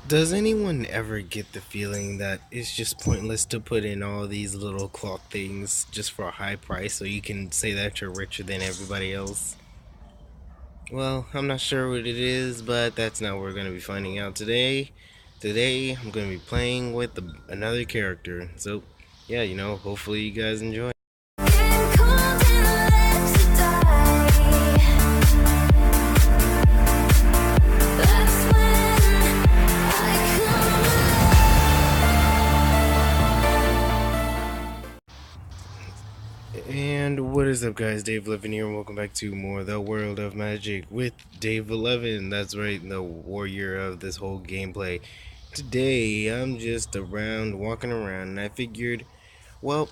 Does anyone ever get the feeling that it's just pointless to put in all these little clock things just for a high price so you can say that you're richer than everybody else? Well, I'm not sure what it is, but that's not what we're going to be finding out today. Today, I'm going to be playing with another character. So, yeah, hopefully you guys enjoy. And what is up, guys? Dave 11 here, and welcome back to more The World of Magic with Dave 11. That's right, the warrior of this whole gameplay. Today, I'm just walking around, and I figured, well,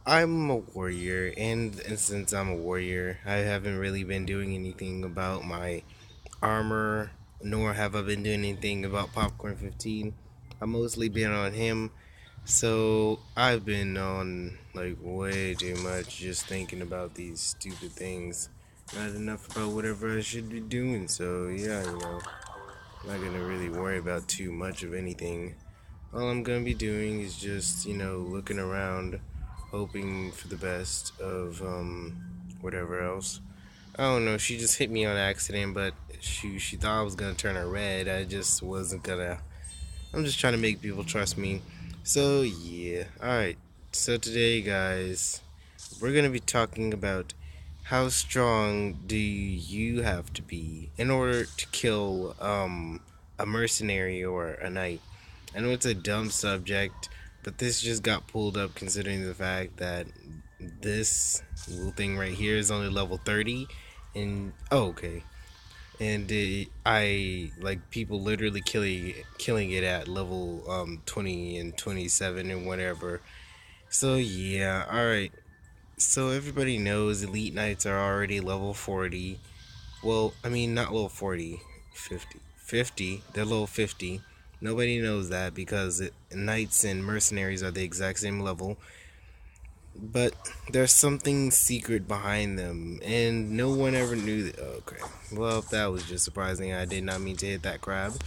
I'm a warrior, and since I'm a warrior, I haven't really been doing anything about my armor, nor have I been doing anything about Popcorn 15. I've mostly been on him. So I've been on like way too much just thinking about these stupid things. Not enough about whatever I should be doing. So yeah, I'm not gonna really worry about too much of anything. All I'm gonna be doing is just, looking around, hoping for the best of whatever else. I don't know, she just hit me on accident, but she thought I was gonna turn her red. I just wasn't gonna. I'm just trying to make people trust me. So yeah, alright. So today, guys, we're gonna be talking about how strong do you have to be in order to kill a mercenary or a knight. I know it's a dumb subject, but this just got pulled up considering the fact that this little thing right here is only level 30, and oh, okay, and I like people literally killing it at level 20 and 27 and whatever. So yeah, all right. So everybody knows elite knights are already level 40. Well, I mean not level 40, 50. 50, they're level 50. Nobody knows that because knights and mercenaries are the exact same level. But there's something secret behind them, and no one ever knew that. Okay, well, that was just surprising. I did not mean to hit that crab.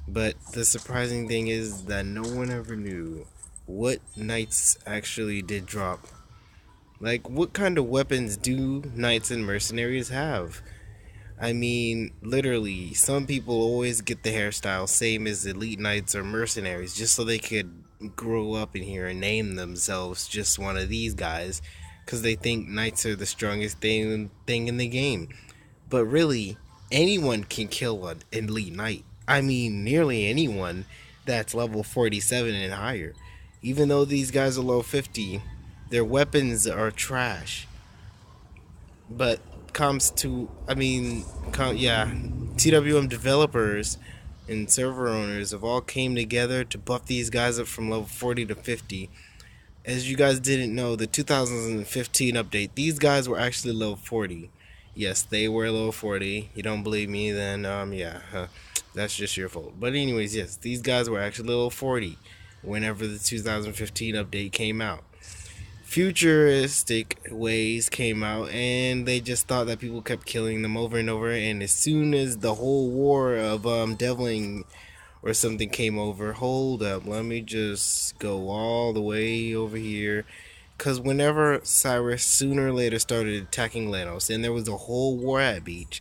But the surprising thing is that no one ever knew what knights actually did drop. Like, what kind of weapons do knights and mercenaries have? I mean, literally, some people always get the hairstyle same as elite knights or mercenaries just so they could grow up in here and name themselves just one of these guys because they think knights are the strongest thing in the game. But really, anyone can kill an elite knight. I mean, nearly anyone that's level 47 and higher. Even though these guys are low 50, their weapons are trash. But comes to, I mean, yeah, TWM developers and server owners have all came together to buff these guys up from level 40 to 50. As you guys didn't know, the 2015 update, these guys were actually level 40. Yes, they were level 40. You don't believe me? Then yeah, that's just your fault. But anyways, yes, these guys were actually level 40 whenever the 2015 update came out. Futuristic ways came out, and they just thought that people kept killing them over and over. And as soon as the whole war of deviling or something came over, hold up, let me just go all the way over here. Because whenever Cyrus sooner or later started attacking Lanos, and there was a whole war at Beach,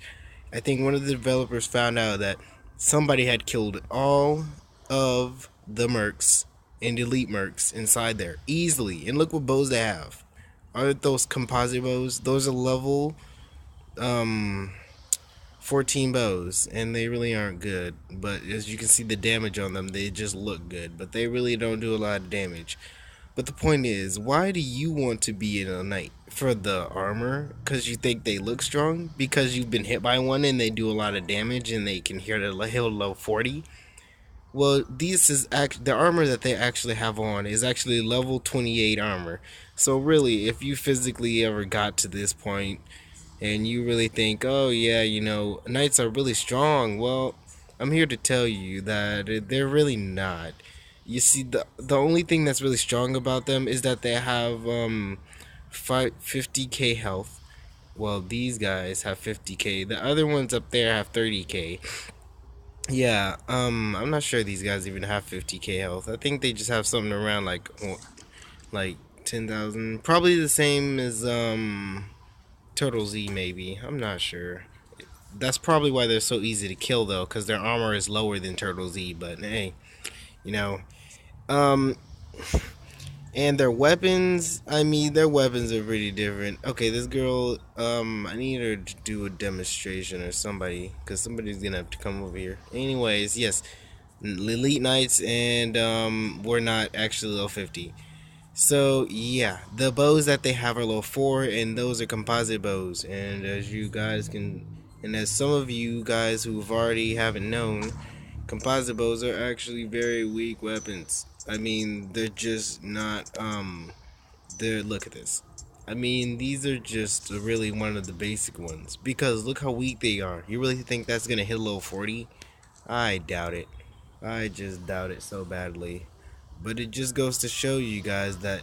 I think one of the developers found out that somebody had killed all of the mercs and elite mercs inside there easily. And look what bows they have. Aren't those composite bows? Those are level um 14 bows, and they really aren't good. But as you can see the damage on them, they just look good, but they really don't do a lot of damage. But the point is, why do you want to be in a knight? For the armor? Because you think they look strong? Because you've been hit by one and they do a lot of damage and they can hit a level 40? Well, the armor that they actually have on is actually level 28 armor. So really, if you physically ever got to this point and you really think, oh yeah, knights are really strong, well, I'm here to tell you that they're really not. You see, the only thing that's really strong about them is that they have 50k health. Well, these guys have 50k. The other ones up there have 30k. Yeah, I'm not sure these guys even have 50k health. I think they just have something around like 10,000. Probably the same as Turtle Z maybe. I'm not sure. That's probably why they're so easy to kill though, cuz their armor is lower than Turtle Z, but hey, you know. Um and their weapons, I mean, their weapons are pretty different. Okay, this girl, I need her to do a demonstration or somebody, cuz somebody's going to have to come over here. Anyways, yes, Elite Knights, and we're not actually level 50. So yeah, the bows that they have are level 4, and those are composite bows. And as you guys can, and as some of you guys who've already haven't known, composite bows are actually very weak weapons. I mean, they're just not they're, look at this. I mean, these are just really one of the basic ones, because look how weak they are. You really think that's gonna hit level 40? I doubt it. I just doubt it so badly. But it just goes to show you guys that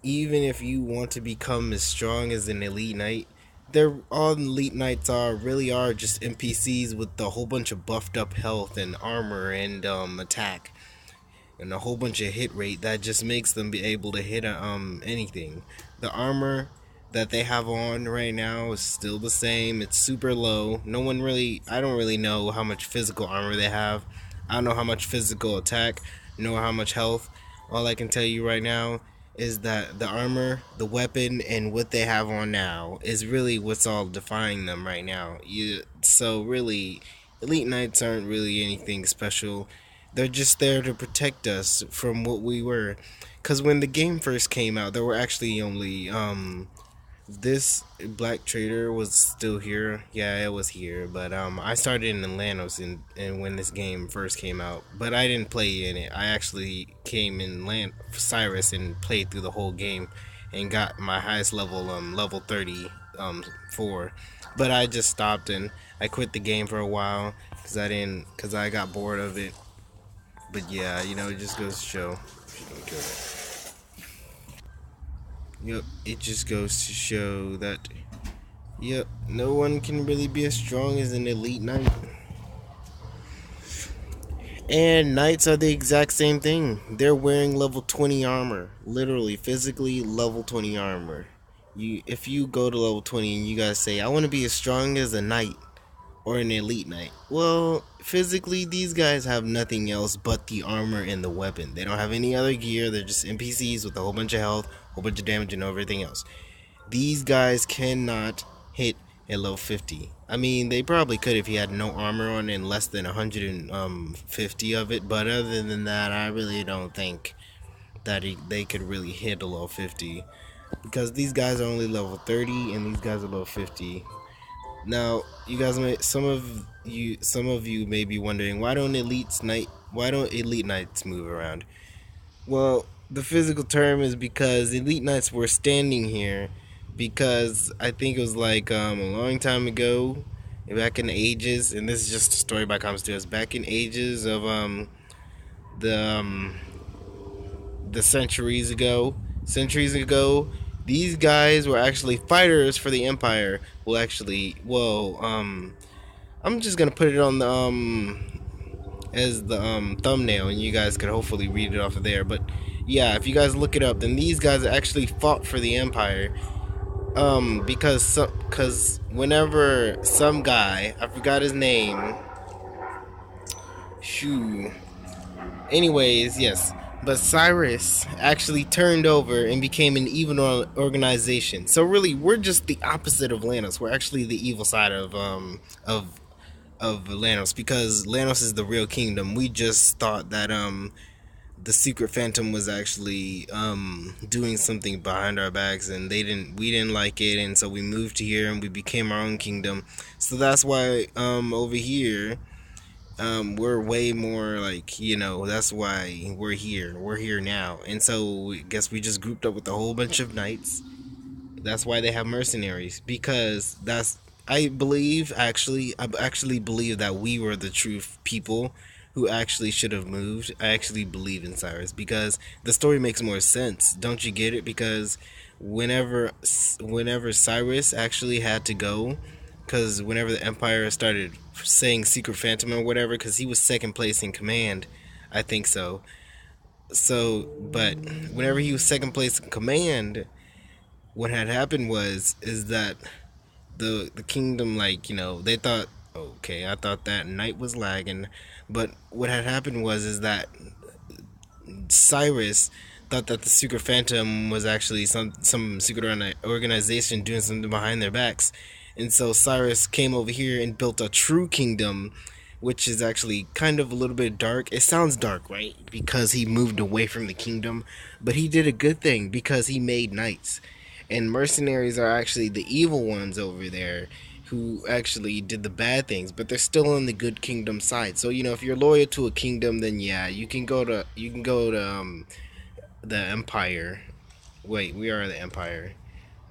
even if you want to become as strong as an elite knight, they're all elite knights are really are just NPCs with a whole bunch of buffed up health and armor and attack and a whole bunch of hit rate that just makes them be able to hit anything. The armor that they have on right now is still the same. It's super low. No one really, I don't really know how much physical armor they have. I don't know how much physical attack, know how much health. All I can tell you right now is that the armor, the weapon, and what they have on now is really what's all defying them right now. So really, elite knights aren't really anything special. They're just there to protect us from what we were. Because when the game first came out, there were actually only this black trader was still here. Yeah, it was here, but I started in Lanos and when this game first came out, but I didn't play in it. I actually came in Siras and played through the whole game and got my highest level, level 30 4. But I just stopped and I quit the game for a while because I got bored of it. But yeah, it just goes to show. Yep, it just goes to show that, yep, no one can really be as strong as an elite knight. And knights are the exact same thing. They're wearing level 20 armor. Literally, physically, level 20 armor. If you go to level 20 and you guys say, I want to be as strong as a knight or an elite knight. Well, physically, these guys have nothing else but the armor and the weapon. They don't have any other gear. They're just NPCs with a whole bunch of health, a whole bunch of damage, and everything else. These guys cannot hit at level 50. I mean, they probably could if he had no armor on and less than 150 of it, but other than that, I really don't think that they could really hit a level 50. Because these guys are only level 30 and these guys are level 50. Now, you guys some of you may be wondering, why don't elite knights move around? Well, the physical term is because elite knights were standing here because I think it was like a long time ago, back in the ages, and this is just a story by common students. Back in ages of the um, the centuries ago, these guys were actually fighters for the empire. Well, actually, I'm just gonna put it on the as the thumbnail, and you guys could hopefully read it off of there. But yeah, if you guys look it up, then these guys actually fought for the empire. Because whenever some guy, I forgot his name, shoo. Anyways, yes. But Cyrus actually turned over and became an evil organization. So really, we're just the opposite of Lanos. We're actually the evil side of Lanos, because Lanos is the real kingdom. We just thought that the secret phantom was actually doing something behind our backs, and we didn't like it, and so we moved here and we became our own kingdom. So that's why over here we're way more like, that's why we're here now. And so I guess we just grouped up with a whole bunch of knights. That's why they have mercenaries, because that's I actually believe that we were the true people who actually should have moved. I actually believe in Cyrus because the story makes more sense. Don't you get it? Because whenever Cyrus actually had to go, because whenever the Empire started saying Secret Phantom or whatever, because he was second place in command, I think so. So, but whenever he was second place in command, what had happened was is that the kingdom, like, they thought, okay, I thought that night was lagging, but what had happened was is that Cyrus thought that the Secret Phantom was actually some secret organization doing something behind their backs, and so Cyrus came over here and built a true kingdom, which is actually kind of a little bit dark. It sounds dark, right? Because he moved away from the kingdom, but he did a good thing because he made knights, and mercenaries are actually the evil ones over there who actually did the bad things, but they're still on the good kingdom side. So if you're loyal to a kingdom, then yeah, you can go to the Empire. Wait, we are the Empire.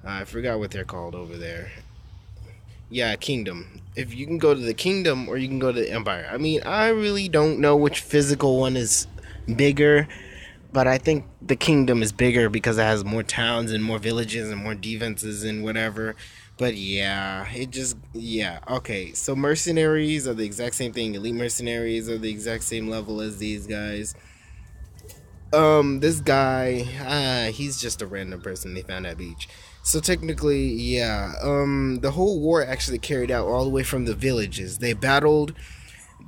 I forgot what they're called over there. Yeah, Kingdom. If you can go to the Kingdom or you can go to the Empire. I mean, I really don't know which physical one is bigger, but I think the Kingdom is bigger because it has more towns and more villages and more defenses and whatever. But yeah, yeah. Okay, so mercenaries are the exact same thing. Elite mercenaries are the exact same level as these guys. This guy, he's just a random person they found at beach. So technically, yeah, the whole war actually carried out all the way from the villages. They battled.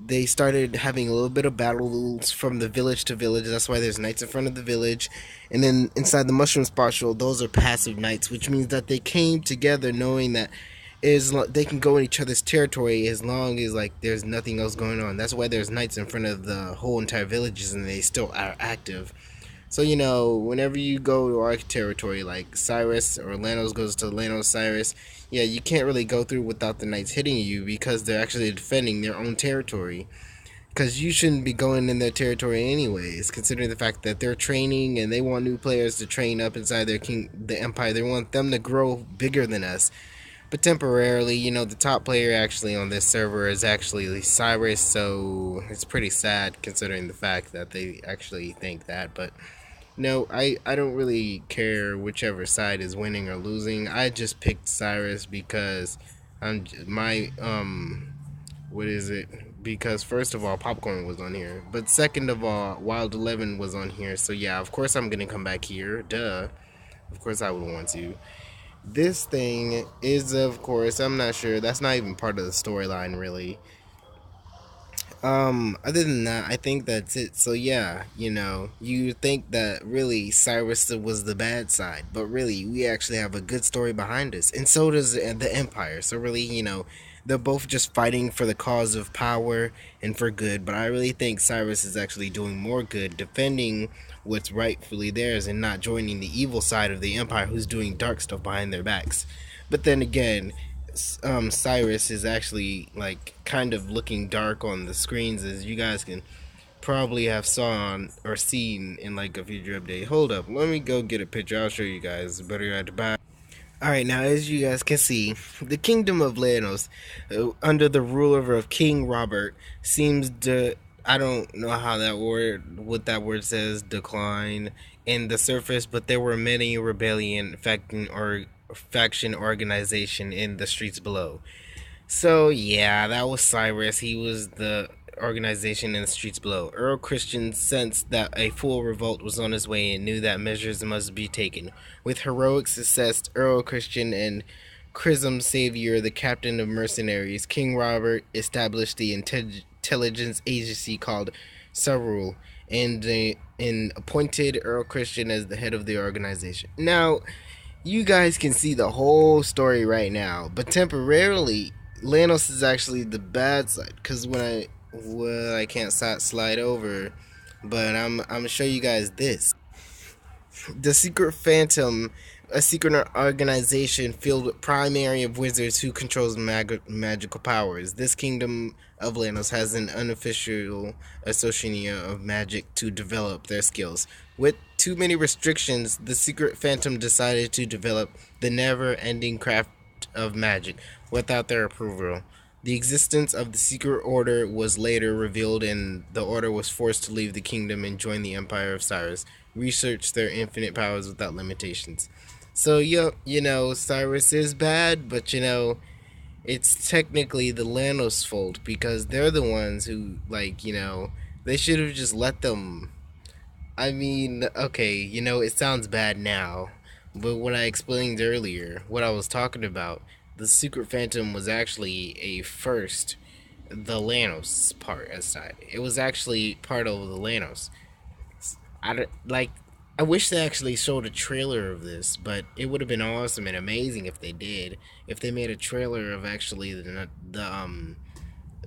They started having a little bit of battles from the village to village. That's why there's knights in front of the village, and then inside the mushroom spatial, those are passive knights, which means that they came together knowing that they can go in each other's territory as long as like there's nothing else going on. That's why there's knights in front of the whole entire villages, and they still are active. So whenever you go to our territory, like Cyrus or Lanos goes to Lanos Cyrus, yeah, you can't really go through without the knights hitting you because they're actually defending their own territory. Because you shouldn't be going in their territory anyways, considering the fact that they're training and they want new players to train up inside the empire. They want them to grow bigger than us. But temporarily, the top player actually on this server is actually Cyrus, so it's pretty sad considering the fact that they actually think that. But no, I don't really care whichever side is winning or losing. I just picked Cyrus because what is it? Because first of all, Popcorn was on here, but second of all, Wild 11 was on here. So yeah, of course I'm gonna come back here. Duh. Of course I would want to. This thing is, of course, I'm not sure. That's not even part of the storyline, really. Other than that, I think that's it. So yeah, you think that really Cyrus was the bad side, but really we actually have a good story behind us, and so does the Empire. So really, they're both just fighting for the cause of power and for good. But I really think Cyrus is actually doing more good, defending what's rightfully theirs, and not joining the evil side of the Empire, who's doing dark stuff behind their backs. But then again, Cyrus is actually like kind of looking dark on the screens, as you guys can probably have saw on or seen in like a future update. Hold up, let me go get a picture. I'll show you guys. Better at the back. All right, now as you guys can see, the kingdom of Lanos, under the ruler of King Robert, seems to, I don't know what that word says, decline in the surface, but there were many rebellion faction organization in the streets below. So yeah, that was Cyrus. He was the organization in the streets below. Earl Christian sensed that a full revolt was on his way and knew that measures must be taken. With heroic success, Earl Christian and Chrism Savior, the captain of mercenaries, King Robert established the intelligence agency called Sarul and appointed Earl Christian as the head of the organization. Now, you guys can see the whole story right now, but temporarily, Lanos is actually the bad side. Because I can't slide over, but I'm gonna show you guys this. The Secret Phantom, a secret organization filled with primary of wizards who controls magical powers. This kingdom of Lanos has an unofficial association of magic to develop their skills. With too many restrictions, the Secret Phantom decided to develop the never-ending craft of magic without their approval. The existence of the secret order was later revealed, and the order was forced to leave the kingdom and join the Empire of Cyrus, research their infinite powers without limitations. So, Cyrus is bad, but it's technically the Lanos' fault because they're the ones who, like, they should have just let them. I mean, okay, it sounds bad now, but what I explained earlier, what I was talking about, the Secret Phantom was actually a first, the Lanos part aside. It was actually part of the Lanos. I don't, like. I wish they actually showed a trailer of this, but it would have been awesome and amazing if they did. If they made a trailer of actually the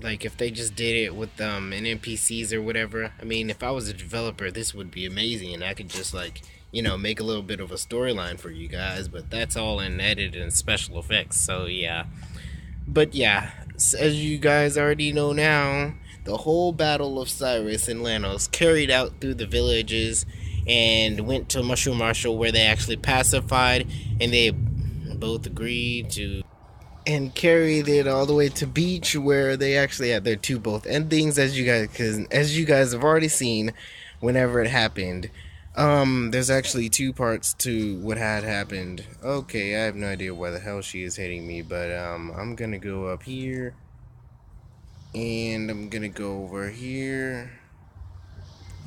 like if they just did it with an NPCs or whatever. I mean, if I was a developer, this would be amazing, and I could just like make a little bit of a storyline for you guys. But that's all in edit and special effects. So yeah, but yeah, as you guys already know now, the whole battle of Cyrus and Lanos carried out through the villages and went to Mushroom Marshall where they actually pacified and they both agreed to and carried it all the way to beach where they actually had their two both endings as you guys have already seen whenever it happened. There's actually two parts to what had happened. Okay, I have no idea why the hell she is hitting me, but I'm gonna go up here and I'm gonna go over here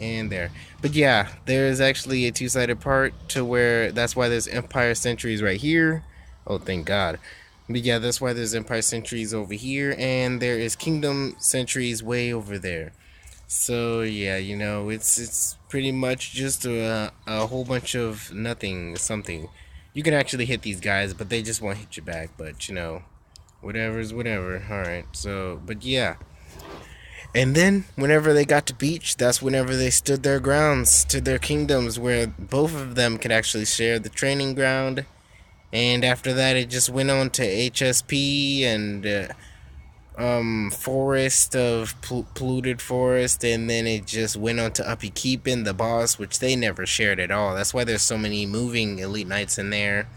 and there. But yeah, there's actually a two-sided part to where that's why there's Empire Centuries right here. Oh, thank God. But yeah, that's why there's Empire Centuries over here, and there is Kingdom Centuries way over there. So yeah, it's pretty much just a whole bunch of nothing something. You can actually hit these guys, but they just won't hit you back. But whatever's whatever. All right. So, but yeah. And then, whenever they got to beach, that's whenever they stood their grounds to their kingdoms, where both of them could actually share the training ground. And after that, it just went on to HSP and forest of polluted forest, and then it just went on to Uppy Keepin, the boss, which they never shared at all. That's why there's so many moving elite knights in there.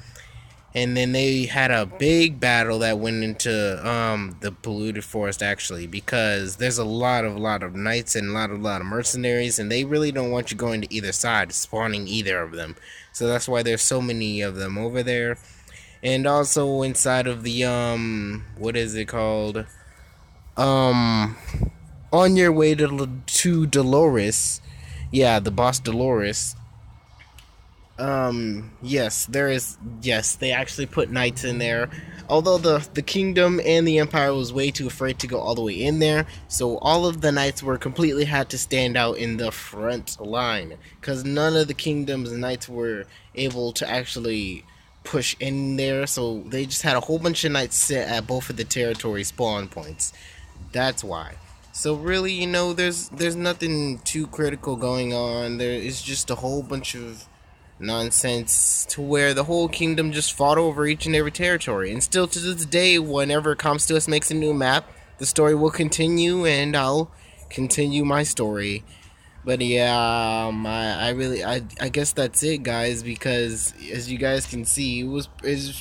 And then they had a big battle that went into the polluted forest actually, because there's a lot of knights and a lot of mercenaries, and they really don't want you going to either side, spawning either of them. So that's why there's so many of them over there. And also inside of the what is it called? Um on your way to Dolores. Yeah, the boss Dolores. Yes, there is. Yes, they actually put knights in there. Although the kingdom and the empire was way too afraid to go all the way in there, so all of the knights were completely had to stand out in the front line, because none of the kingdom's knights were able to actually push in there. So they just had a whole bunch of knights sit at both of the territory spawn points. That's why. So really, there's nothing too critical going on. There is just a whole bunch of nonsense to where the whole kingdom just fought over each and every territory. And still to this day, whenever Comes to Us makes a new map, the story will continue and I'll continue my story. But yeah, I guess that's it, guys, because as you guys can see, it was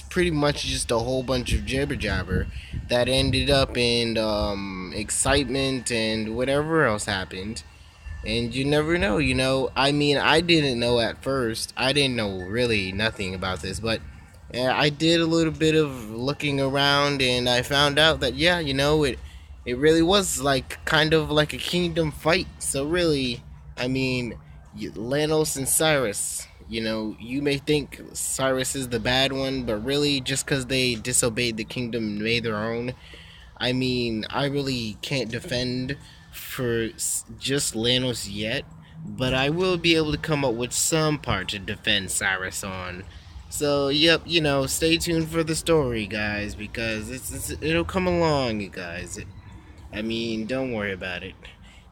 pretty much just a whole bunch of jibber jabber that ended up in excitement and whatever else happened. And you never know, I mean, I didn't know at first. I didn't know really nothing about this, but I did a little bit of looking around, and I found out that yeah, it really was like kind of like a kingdom fight. So really, I mean, Lanos and Cyrus. You may think Cyrus is the bad one, but really, just because they disobeyed the kingdom and made their own, I mean, I really can't defend for just Lanos yet, but I will be able to come up with some part to defend Cyrus on. So, yep, stay tuned for the story, guys, because it'll come along, you guys. I mean, don't worry about it.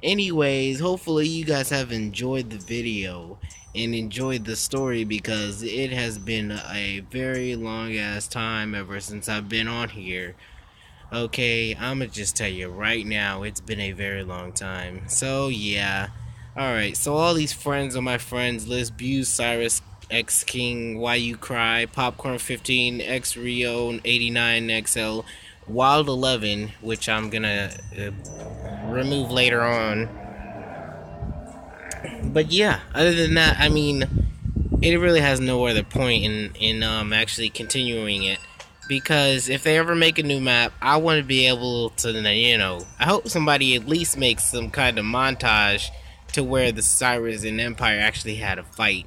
Anyways, hopefully you guys have enjoyed the video and enjoyed the story, because it has been a very long ass time ever since I've been on here. Okay, I'ma just tell you right now, it's been a very long time. So yeah. Alright, so all these friends on my friends list: Buse, Cyrus, X King, Why You Cry, Popcorn 15, X Rio 89 XL, Wild 11, which I'm gonna remove later on. But yeah, other than that, I mean, it really has no other point in actually continuing it. because if they ever make a new map, I want to be able to, I hope somebody at least makes some kind of montage to where the Siras and Empire actually had a fight.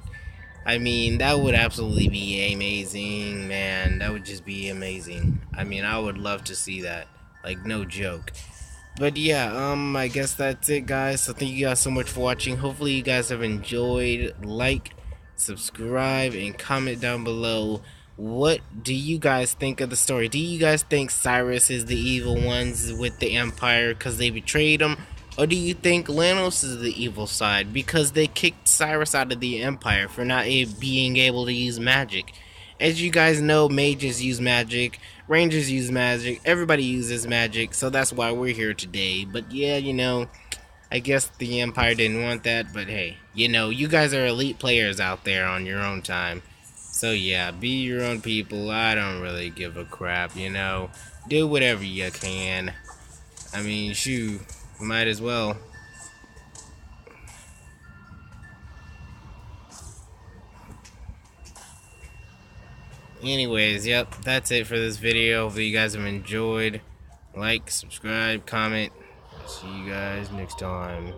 I mean, that would absolutely be amazing, man. That would just be amazing. I mean, I would love to see that. Like, no joke. But yeah, I guess that's it, guys. So thank you guys so much for watching. Hopefully you guys have enjoyed. Like, subscribe, and comment down below. What do you guys think of the story? Do you guys think Cyrus is the evil ones with the Empire because they betrayed him? Or do you think Lanos is the evil side because they kicked Cyrus out of the Empire for not being able to use magic? As you guys know, mages use magic, rangers use magic, everybody uses magic, so that's why we're here today. But yeah, I guess the Empire didn't want that, but hey, you guys are elite players out there on your own time. So yeah, be your own people. I don't really give a crap, Do whatever you can. I mean, shoot, might as well. Anyways, yep, that's it for this video. Hopefully you guys have enjoyed. Like, subscribe, comment. See you guys next time.